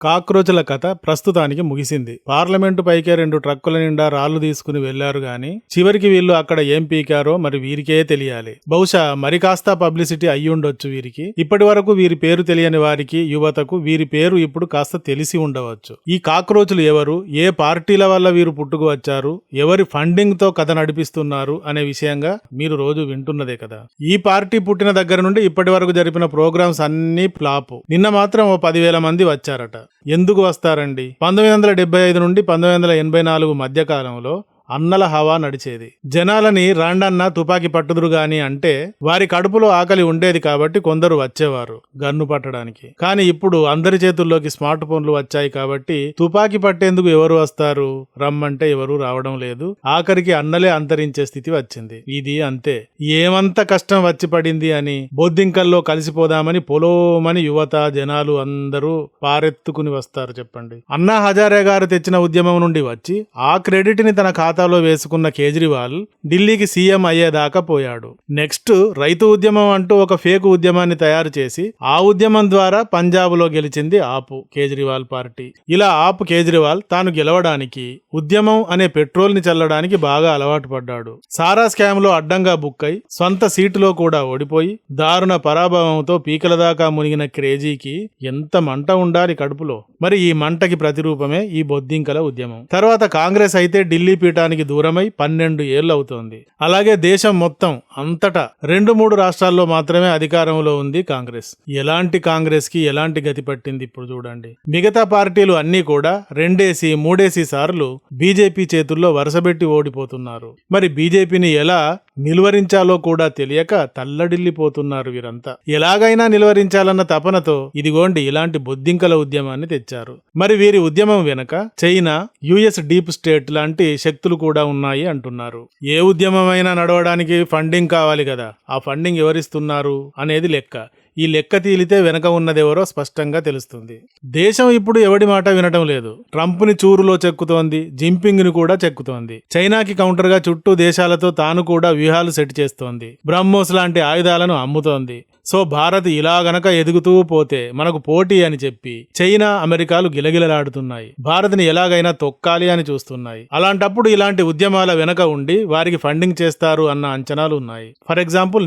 కాక్రోచుల కథ ప్రస్తుతానికి ముగిసింది. పార్లమెంటు పైకే 2 ట్రక్కుల నిండా రాళ్లు తీసుకుని వెళ్లారు గాని చివరికి వీళ్ళు అక్కడ ఏం పీకారో మరి వీరికే తెలియాలి. బహుశా మరి కాస్త పబ్లిసిటీ అయ్యుండొచ్చు వీరికి. ఇప్పటి వరకు వీరి పేరు తెలియని వారికి, యువతకు వీరి పేరు ఇప్పుడు కాస్త తెలిసి ఉండవచ్చు. ఈ కాక్రోచులు ఎవరు, ఏ పార్టీల వల్ల వీరు పుట్టుకు వచ్చారు, ఎవరి ఫండింగ్ తో కథ నడిపిస్తున్నారు అనే విషయంగా మీరు రోజు వింటున్నదే కదా. ఈ పార్టీ పుట్టిన దగ్గర నుండి ఇప్పటి వరకు జరిపిన ప్రోగ్రామ్స్ అన్ని ఫ్లాప్. నిన్న మాత్రం 10,000 మంది వచ్చారట. ఎందుకు వస్తారండి? 1975 నుండి 1984 మధ్య కాలంలో అన్నల హవా నడిచేది. జనాలని రాండన్న తుపాకీ పట్టుదురు గాని అంటే వారి కడుపులో ఆకలి ఉండేది కాబట్టి కొందరు వచ్చేవారు గన్ను పట్టడానికి. కానీ ఇప్పుడు అందరి చేతుల్లోకి స్మార్ట్ ఫోన్లు వచ్చాయి కాబట్టి తుపాకీ పట్టేందుకు ఎవరు వస్తారు? రమ్మంటే ఎవరు రావడం లేదు. ఆఖరికి అన్నలే అంతరించే స్థితి వచ్చింది. ఇది అంతే. ఏమంత కష్టం వచ్చి పడింది అని బొద్దింకల్లో కలిసిపోదామని పొలోమని యువత, జనాలు అందరూ పారెత్తుకుని వస్తారు చెప్పండి. అన్నా హజారే గారు తెచ్చిన ఉద్యమం నుండి వచ్చి ఆ క్రెడిట్ ని తన ఖాతాలో వేసుకున్న కేజ్రీవాల్ ఢిల్లీకి సీఎం అయ్యేదాకా పోయాడు. నెక్స్ట్ రైతు ఉద్యమం అంటూ ఒక ఫేక్ ఉద్యమాన్ని తయారు చేసి ఆ ఉద్యమం ద్వారా పంజాబ్ లో గెలిచింది ఆపు కేజ్రీవాల్ పార్టీ. ఇలా ఆపు కేజ్రీవాల్ తాను గెలవడానికి ఉద్యమం అనే పెట్రోల్ ని చల్లడానికి బాగా అలవాటు పడ్డాడు. సారా స్కామ్ లో అడ్డంగా బుక్ అయి సొంత సీటులో కూడా ఓడిపోయి దారుణ పరాభవంతో పీకల దాకా మునిగిన క్రేజీకి ఎంత మంట ఉండాలి కడుపులో. మరి ఈ మంటకి ప్రతిరూపమే ఈ బొద్దింకల ఉద్యమం. తర్వాత కాంగ్రెస్ అయితే ఢిల్లీ పీఠానికి దూరమై 12 ఏళ్లు అవుతోంది. అలాగే దేశం మొత్తం అంతటా 2-3 రాష్ట్రాల్లో మాత్రమే అధికారంలో ఉంది కాంగ్రెస్. ఎలాంటి కాంగ్రెస్ కి ఎలాంటి గతి పట్టింది ఇప్పుడు చూడండి. మిగతా పార్టీలు అన్నీ కూడా 2-3 సార్లు బీజేపీ చేతుల్లో వరుసబెట్టి ఓడిపోతున్నారు. మరి బీజేపీని ఎలా నిలువరించాలో కూడా తెలియక తల్లడిల్లిపోతున్నారు వీరంతా. ఎలాగైనా నిలువరించాలన్న తపనతో ఇదిగోండి ఇలాంటి బొద్దింకల ఉద్యమాన్ని తెచ్చారు. మరి వీరి ఉద్యమం వెనక చైనా, యుఎస్ డీప్ స్టేట్ లాంటి శక్తులు కూడా ఉన్నాయి అంటున్నారు. ఏ ఉద్యమమైనా నడవడానికి ఫండింగ్ కావాలి కదా. ఆ ఫండింగ్ ఎవరిస్తున్నారు అనేది లెక్క. ఈ లెక్క తీలితే వెనక ఉన్నదెవరో స్పష్టంగా తెలుస్తుంది. దేశం ఇప్పుడు ఎవడి మాట వినటం లేదు. ట్రంప్ ని చూరులో చెక్కుతోంది, జింపింగ్ ని కూడా చెక్కుతోంది. చైనాకి కౌంటర్ గా చుట్టూ దేశాలతో తాను కూడా వ్యూహాలు సెట్ చేస్తోంది. బ్రహ్మోస్ లాంటి ఆయుధాలను అమ్ముతోంది. సో భారత్ ఇలా గనక ఎదుగుతూ పోతే మనకు పోటీ అని చెప్పి చైనా, అమెరికాలు గిలగిలలాడుతున్నాయి. భారత్ ని ఎలాగైనా తొక్కాలి అని చూస్తున్నాయి. అలాంటప్పుడు ఇలాంటి ఉద్యమాల వెనక ఉండి వారికి ఫండింగ్ చేస్తారు అన్న అంచనాలు ఉన్నాయి. ఫర్ ఎగ్జాంపుల్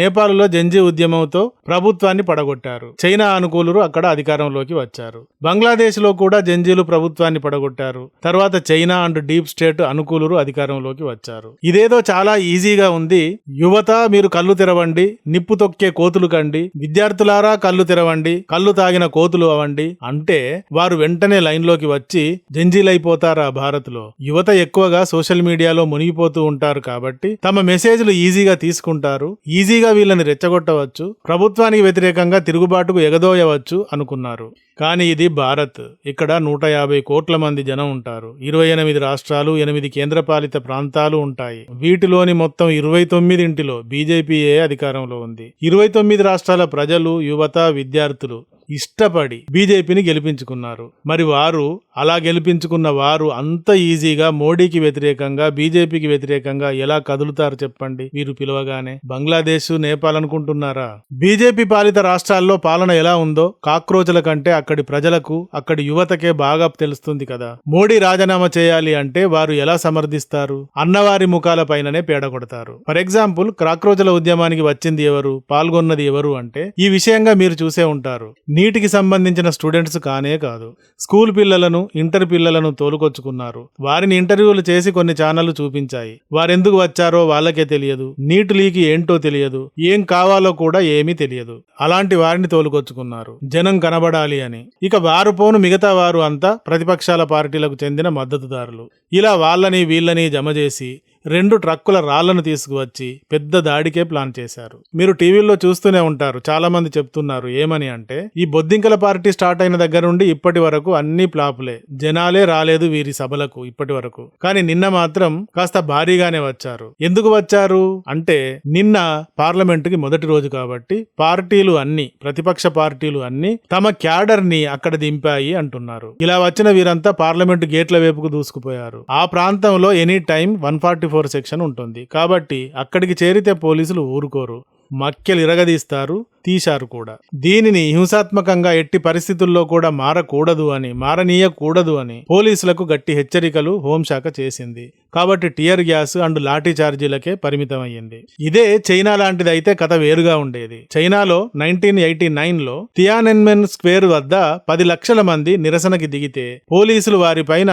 నేపాల్లో జంజీ ఉద్యమంతో ప్రభుత్వాన్ని పడగొట్టారు. చైనా అనుకూలురు అక్కడ అధికారంలోకి వచ్చారు. బంగ్లాదేశ్ లో కూడా జంజీలు ప్రభుత్వాన్ని పడగొట్టారు. తర్వాత చైనా అండ్ డీప్ స్టేట్ అనుకూలురు అధికారంలోకి వచ్చారు. ఇదేదో చాలా ఈజీగా ఉంది. యువత మీరు కళ్ళు తెరవండి, నిప్పు తొక్కే కోతులు కండి, విద్యార్థులారా కళ్ళు తెరవండి, కళ్ళు తాగిన కోతులు అవ్వండి అంటే వారు వెంటనే లైన్ లోకి వచ్చి జంజీలైపోతారా? భారత్ లో యువత ఎక్కువగా సోషల్ మీడియాలో మునిగిపోతూ ఉంటారు కాబట్టి తమ మెసేజ్లు ఈజీగా తీసుకుంటారు. ఈజీగా వీళ్ళని రెచ్చగొట్టవచ్చు, ప్రభుత్వానికి వ్యతిరేకంగా తిరుగుబాటుకు ఎగదోయవచ్చు అనుకున్నారు. కానీ ఇది భారత్. ఇక్కడ 150 కోట్ల మంది జనం ఉంటారు. 28 రాష్ట్రాలు, 8 కేంద్రపాలిత ప్రాంతాలు ఉంటాయి. వీటిలోని మొత్తం 29 బీజేపీయే అధికారంలో ఉంది. 29 రాష్ట్రాల ప్రజలు, యువత, విద్యార్థులు ఇష్టపడి బీజేపీని గెలిపించుకున్నారు. మరి వారు అలా గెలిపించుకున్న వారు అంత ఈజీగా మోడీకి వ్యతిరేకంగా, బీజేపీకి వ్యతిరేకంగా ఎలా కదులుతారు చెప్పండి? మీరు పిలవగానే బంగ్లాదేశ్, నేపాల్ అనుకుంటున్నారా? బీజేపీ పాలిత రాష్ట్రాల్లో పాలన ఎలా ఉందో కాక్రోచుల కంటే అక్కడి ప్రజలకు, అక్కడి యువతకే బాగా తెలుస్తుంది కదా. మోడీ రాజీనామా చేయాలి అంటే వారు ఎలా సమర్థిస్తారు? అన్నవారి ముఖాల పైననే పేడ కొడతారు. ఫర్ ఎగ్జాంపుల్ కాక్రోచుల ఉద్యమానికి వచ్చింది ఎవరు, పాల్గొన్నది ఎవరు అంటే ఈ విషయంగా మీరు చూసే ఉంటారు. నీటికి సంబంధించిన స్టూడెంట్స్ కానే కాదు, స్కూల్ పిల్లలను, ఇంటర్ పిల్లలను తోలుకొచ్చుకున్నారు. వారిని ఇంటర్వ్యూలు చేసి కొన్ని ఛానళ్లు చూపించాయి. వారెందుకు వచ్చారో వాళ్ళకే తెలియదు. నీటి లీక్ ఏంటో తెలియదు. ఏం కావాలో కూడా ఏమీ తెలియదు. అలాంటి వారిని తోలుకొచ్చుకున్నారు జనం కనబడాలి అని. ఇక వారు పోను మిగతా వారు అంతా ప్రతిపక్షాల పార్టీలకు చెందిన మద్దతుదారులు. ఇలా వాళ్ళని వీళ్ళని జమ చేసి 2 ట్రక్కుల రాళ్లను తీసుకువచ్చి పెద్ద దాడికే ప్లాన్ చేశారు. మీరు టీవీల్లో చూస్తూనే ఉంటారు. చాలా మంది చెప్తున్నారు ఏమని అంటే ఈ బొద్దింకల పార్టీ స్టార్ట్ అయిన దగ్గర నుండి ఇప్పటి వరకు అన్ని ప్లాపులే, జనాలే రాలేదు వీరి సభలకు ఇప్పటి వరకు. కానీ నిన్న మాత్రం కాస్త భారీగానే వచ్చారు. ఎందుకు వచ్చారు అంటే నిన్న పార్లమెంటుకి మొదటి రోజు కాబట్టి పార్టీలు అన్ని, ప్రతిపక్ష పార్టీలు అన్ని తమ క్యాడర్ ని అక్కడ దింపాయి అంటున్నారు. ఇలా వచ్చిన వీరంతా పార్లమెంటు గేట్ల వైపుకు దూసుకుపోయారు. ఆ ప్రాంతంలో ఎనీ టైం 145 144 సెక్షన్ ఉంటుంది. కాబట్టి అక్కడికి చేరితే పోలీసులు ఊరుకోరు, మక్కెలు ఇరగదీస్తారు, తీశారు కూడా. దీనిని హింసాత్మకంగా ఎట్టి పరిస్థితుల్లో కూడా మారనీయకూడదు అని పోలీసులకు గట్టి హెచ్చరికలు హోంశాఖ చేసింది. కాబట్టి టియర్ గ్యాస్ అండ్ లాఠీ చార్జీలకే పరిమితమయ్యింది. ఇదే చైనా లాంటిదైతే కథ వేరుగా ఉండేది. చైనాలో 1989లో తియానెన్మెన్ స్క్వేర్ వద్ద 10 లక్షల మంది నిరసనకి దిగితే పోలీసులు వారిపైన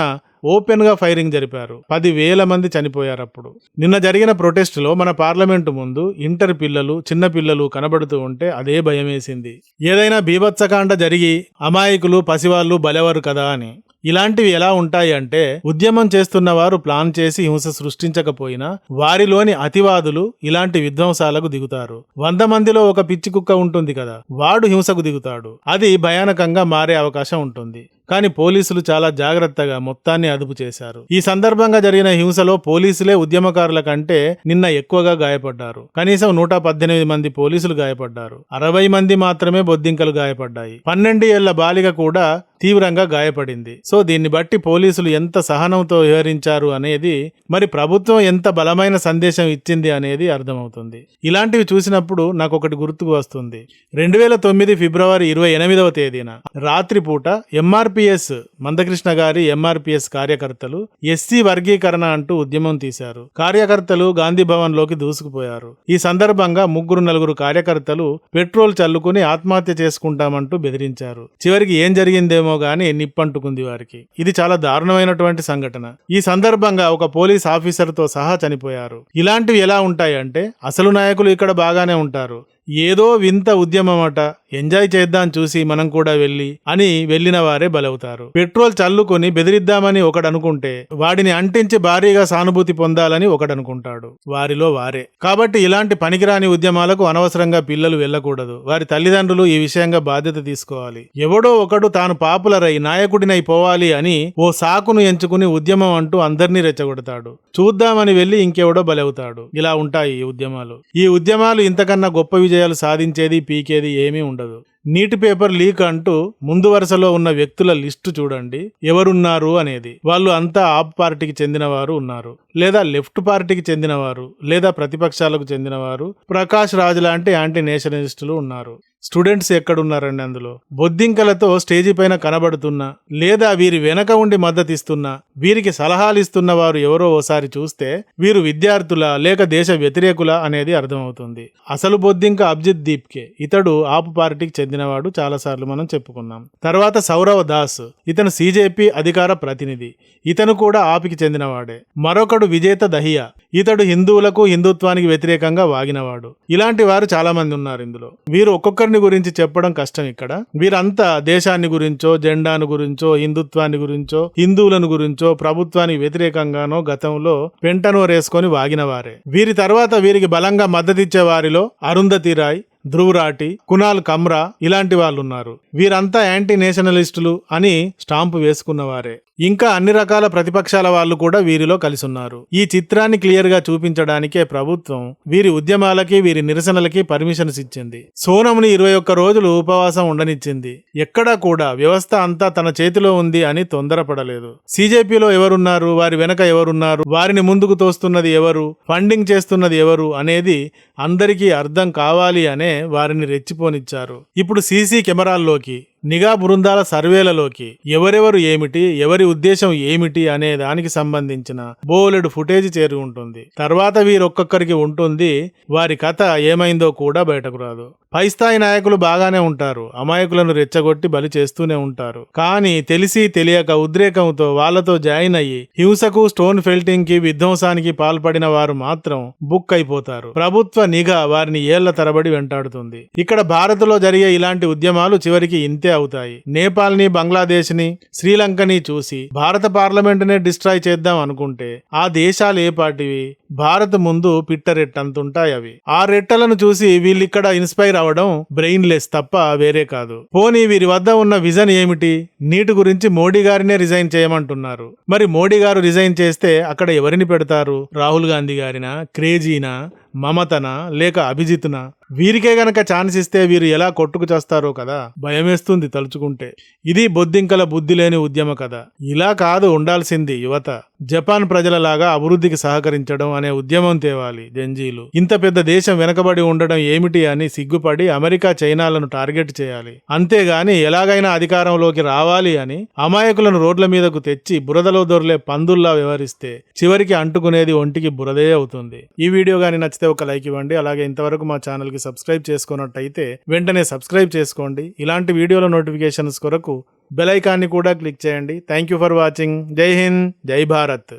ఓపెన్ గా ఫైరింగ్ జరిపారు. 10,000 మంది చనిపోయారు. అప్పుడు నిన్న జరిగిన ప్రొటెస్టులో మన పార్లమెంటు ముందు ఇంటర్ పిల్లలు, చిన్న పిల్లలు కనబడుతూ ఉంటే అదే భయమేసింది. ఏదైనా బీభత్సకాండ జరిగి అమాయకులు, పసివాళ్లు బలెవరు కదా అని. ఇలాంటివి ఎలా ఉంటాయి అంటే, ఉద్యమం చేస్తున్న వారు ప్లాన్ చేసి హింస సృష్టించకపోయినా వారిలోని అతివాదులు ఇలాంటి విధ్వంసాలకు దిగుతారు. 100 మందిలో ఒక పిచ్చి కుక్క ఉంటుంది కదా, వాడు హింసకు దిగుతాడు. అది భయానకంగా మారే అవకాశం ఉంటుంది. కానీ పోలీసులు చాలా జాగ్రత్తగా మొత్తాన్ని అదుపు చేశారు. ఈ సందర్భంగా జరిగిన హింసలో పోలీసులే ఉద్యమకారుల కంటే నిన్న ఎక్కువగా గాయపడ్డారు. కనీసం 118 మంది పోలీసులు గాయపడ్డారు. 60 మంది మాత్రమే బొద్దింకలు గాయపడ్డాయి. 12 ఏళ్ల బాలిక కూడా తీవ్రంగా గాయపడింది. సో దీన్ని బట్టి పోలీసులు ఎంత సహనంతో వ్యవహరించారు అనేది, మరి ప్రభుత్వం ఎంత బలమైన సందేశం ఇచ్చింది అనేది అర్థమవుతుంది. ఇలాంటివి చూసినప్పుడు నాకు ఒకటి గుర్తుకు వస్తుంది. 2009 ఫిబ్రవరి 28వ తేదీన రాత్రిపూట ఎంఆర్పిఎస్ మందకృష్ణ గారి ఎంఆర్పిఎస్ కార్యకర్తలు ఎస్సీ వర్గీకరణ అంటూ ఉద్యమం తీశారు. కార్యకర్తలు గాంధీ భవన్ లోకి దూసుకుపోయారు. ఈ సందర్భంగా 3-4 కార్యకర్తలు పెట్రోల్ చల్లుకుని ఆత్మహత్య చేసుకుంటామంటూ బెదిరించారు. చివరికి ఏం జరిగిందేమో గాని నిప్పంటుకుంది వారికి. ఇది చాలా దారుణమైనటువంటి సంఘటన. ఈ సందర్భంగా ఒక పోలీస్ ఆఫీసర్ తో సహా చనిపోయారు. ఇలాంటివి ఎలా ఉంటాయంటే, అసలు నాయకులు ఇక్కడ బాగానే ఉంటారు, ఏదో వింత ఉద్యమమట, ఎంజాయ్ చేద్దాం చూసి మనం కూడా వెళ్ళిన వారే బలవుతారు. పెట్రోల్ చల్లుకొని బెదిరిద్దామని ఒకడనుకుంటే వాడిని అంటించి భారీగా సానుభూతి పొందాలని ఒకడనుకుంటాడు. వారిలో వారే. కాబట్టి ఇలాంటి పనికిరాని ఉద్యమాలకు అనవసరంగా పిల్లలు వెళ్ళకూడదు. వారి తల్లిదండ్రులు ఈ విషయంగా బాధ్యత తీసుకోవాలి. ఎవడో ఒకడు తాను పాపులర్ అయి నాయకుడినై పోవాలి అని ఓ సాకును ఎంచుకుని ఉద్యమం అంటూ అందరినీ రెచ్చగొడతాడు. చూద్దామని వెళ్లి ఇంకెవడో బలవుతాడు. ఇలా ఉంటాయి ఈ ఉద్యమాలు. ఈ ఉద్యమాలు ఇంతకన్నా గొప్ప విజయాలు సాధించేది, పీకేది ఏమీ ఉండదు. నీటి పేపర్ లీక్ అంటూ ముందు వరుసలో ఉన్న వ్యక్తుల లిస్టు చూడండి, ఎవరున్నారు అనేది. వాళ్ళు అంతా ఆప్ పార్టీకి చెందినవారు ఉన్నారు, లేదా లెఫ్ట్ పార్టీకి చెందినవారు, లేదా ప్రతిపక్షాలకు చెందినవారు. ప్రకాష్ రాజ్ లాంటి యాంటీ నేషనలిస్టులు ఉన్నారు. స్టూడెంట్స్ ఎక్కడున్నారండి అందులో? బొద్దింకలతో స్టేజీ పైన కనబడుతున్నా, లేదా వీరి వెనక ఉండి మద్దతిస్తున్నా, వీరికి సలహాలు ఇస్తున్న వారు ఎవరో ఓసారి చూస్తే వీరు విద్యార్థులా లేక దేశ వ్యతిరేకులా అనేది అర్థమవుతుంది. అసలు బొద్దింక అభిజిత్ దీప్కే. ఇతడు ఆపు పార్టీకి చెందినవాడు, చాలాసార్లు మనం చెప్పుకున్నాం. తర్వాత సౌరవ్ దాస్, ఇతను సిజేపీ అధికార ప్రతినిధి, ఇతను కూడా ఆపికి చెందినవాడే. మరొకడు విజేత దహియా, ఇతడు హిందువులకు, హిందుత్వానికి వ్యతిరేకంగా వాగినవాడు. ఇలాంటి వారు చాలా మంది ఉన్నారు ఇందులో. వీరు ఒక్కొక్కరిని గురించి చెప్పడం కష్టం ఇక్కడ. వీరంతా దేశాన్ని గురించో, జెండాను గురించో, హిందుత్వాన్ని గురించో, హిందువులను గురించో, ప్రభుత్వానికి వ్యతిరేకంగానో గతంలో పెంటనోరేసుకొని వాగినవారే. వీరి తర్వాత వీరికి బలంగా మద్దతిచ్చే వారిలో అరుంధతి రాయ్, ధ్రువ్ రాఠీ, కునాల్ కమ్రా ఇలాంటి వాళ్ళు ఉన్నారు. వీరంతా యాంటీ నేషనలిస్టులు అని స్టాంపు వేసుకున్నవారే. ఇంకా అన్ని రకాల ప్రతిపక్షాల వాళ్ళు కూడా వీరిలో కలిసి ఉన్నారు. ఈ చిత్రాన్ని క్లియర్ గా చూపించడానికే ప్రభుత్వం వీరి ఉద్యమాలకి, వీరి నిరసనలకి పర్మిషన్స్ ఇచ్చింది. సోనంని 21 రోజులు ఉపవాసం ఉండనిచ్చింది. ఎక్కడా కూడా వ్యవస్థ అంతా తన చేతిలో ఉంది అని తొందరపడలేదు. సిజేపీలో ఎవరున్నారు, వారి వెనక ఎవరున్నారు, వారిని ముందుకు తోస్తున్నది ఎవరు, ఫండింగ్ చేస్తున్నది ఎవరు అనేది అందరికీ అర్థం కావాలి అనే వారిని రెచ్చిపోనిచ్చారు. ఇప్పుడు సీసీ కెమెరాల్లోకి, నిఘా బృందాల సర్వేలలోకి ఎవరెవరు ఏమిటి, ఎవరి ఉద్దేశం ఏమిటి అనే దానికి సంబంధించిన బోలెడు ఫుటేజ్ చేరి ఉంటుంది. తర్వాత వీరొక్కొక్కరికి ఉంటుంది, వారి కథ ఏమైందో కూడా బయటకు రాదు. పై స్థాయి నాయకులు బాగానే ఉంటారు, అమాయకులను రెచ్చగొట్టి బలి చేస్తూనే ఉంటారు. కానీ తెలిసి తెలియక ఉద్రేకంతో వాళ్లతో జాయిన్ అయ్యి హింసకు, స్టోన్ ఫెల్టింగ్ కి, విధ్వంసానికి పాల్పడిన వారు మాత్రం బుక్ అయిపోతారు. ప్రభుత్వ నిఘా వారిని ఏళ్ల తరబడి వెంటాడుతుంది. ఇక్కడ భారత్లో జరిగే ఇలాంటి ఉద్యమాలు చివరికి ఇంతే అవుతాయి. నేపాల్ ని, బంగ్లాదేశ్ ని, శ్రీలంకని చూసి భారత పార్లమెంట్ నే డిస్ట్రాయ్ చేద్దాం అనుకుంటే ఆ దేశాలు ఏ పాటివి? భారత్ ముందు పిట్టరెట్టంతుంటాయి అవి. ఆ రెట్టలను చూసి వీళ్ళిక్కడ ఇన్స్పైర్ అవడం బ్రెయిన్ లెస్ తప్ప వేరే కాదు. పోనీ వీరి వద్ద ఉన్న విజన్ ఏమిటి? నీటి గురించి మోడీ గారినే రిజైన్ చేయమంటున్నారు. మరి మోడీ గారు రిజైన్ చేస్తే అక్కడ ఎవరిని పెడతారు? రాహుల్ గాంధీ గారినా, క్రేజీనా, మమతనా, లేక అభిజిత్నా? వీరికే గనక ఛాన్స్ ఇస్తే వీరు ఎలా కొట్టుకు చేస్తారో కదా, భయమేస్తుంది తలుచుకుంటే. ఇది బొద్దింకల బుద్ధి లేని ఉద్యమ కథ. ఇలా కాదు ఉండాల్సింది యువత. జపాన్ ప్రజలలాగా అభివృద్ధికి సహకరించడం అనే ఉద్యమం తేవాలి జంజీలు. ఇంత పెద్ద దేశం వెనకబడి ఉండడం ఏమిటి అని సిగ్గుపడి అమెరికా చైనాలను టార్గెట్ చేయాలి. అంతేగాని ఎలాగైనా అధికారంలోకి రావాలి అని అమాయకులను రోడ్ల మీదకు తెచ్చి బురదలో దొర్లే పందుల్లా వ్యవహరిస్తే చివరికి అంటుకునేది ఒంటికి బురదే అవుతుంది. ఈ వీడియో గాని నచ్చితే ఒక లైక్ ఇవ్వండి. అలాగే ఇంతవరకు మా ఛానల్ కి సబ్స్క్రైబ్ చేసుకున్నట్టయితే వెంటనే సబ్స్క్రైబ్ చేసుకోండి. ఇలాంటి వీడియోల నోటిఫికేషన్స్ కొరకు బెల్ ఐకాన్ని కూడా క్లిక్ చేయండి. Thank you for watching. జై హింద్, జై భారత్.